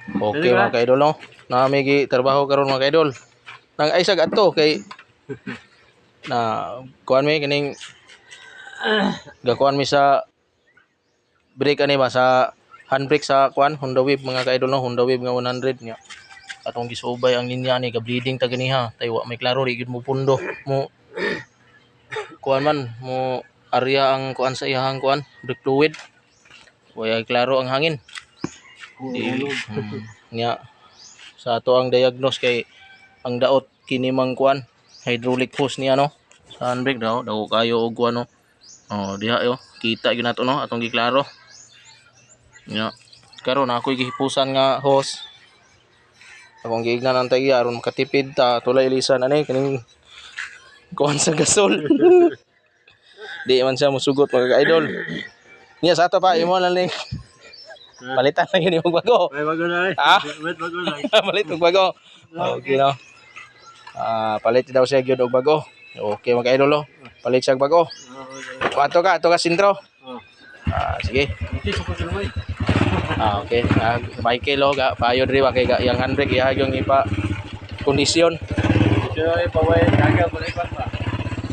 Okay mga ka-idol no. Namigi trabaho karon mga ka-idol. Nang ay sag adto kay na kuan mi kining gakuan mi sa brake ani ba sa handbrake sa kuan Honda Wave mga ka-idol no. Honda Wave nga 100 nya. Atong gisubay ang linya ni ka bleeding ta ganiha. Tay wa may klaro di gid mo pundo mo kuan man mo area ang kuan sa iyahang kuan brake fluid. Wala klaro ang hangin. Nya sa ato ang diagnose kay ang daot kini mang kuan hydraulic hose niya no sa handbrake daw kayo og kuan no. Oh diha yo kita gyud nato no atong giklaro. Nya karon ako'y gihipusan nga hose. Akong giignan ang tayya aron makatipid ta tulay lisan ani kining kuan sa gasol. Di man siya musugot mga ka-idol. Nya sa ato pa imo lang ning palitan lang yun yung bago. May bago na eh. Ha? Bago na. Palit og bago. Okay no. Palit daw siya gyud og bago. Okay mga ka-idol no. Palit siya og bago. Ato ka sintro. Sige. Okay. Michael lo ga payo diri wa kay ga yang handbrake iya yung ipa kondisyon. Ito ay paway kaga balik pa.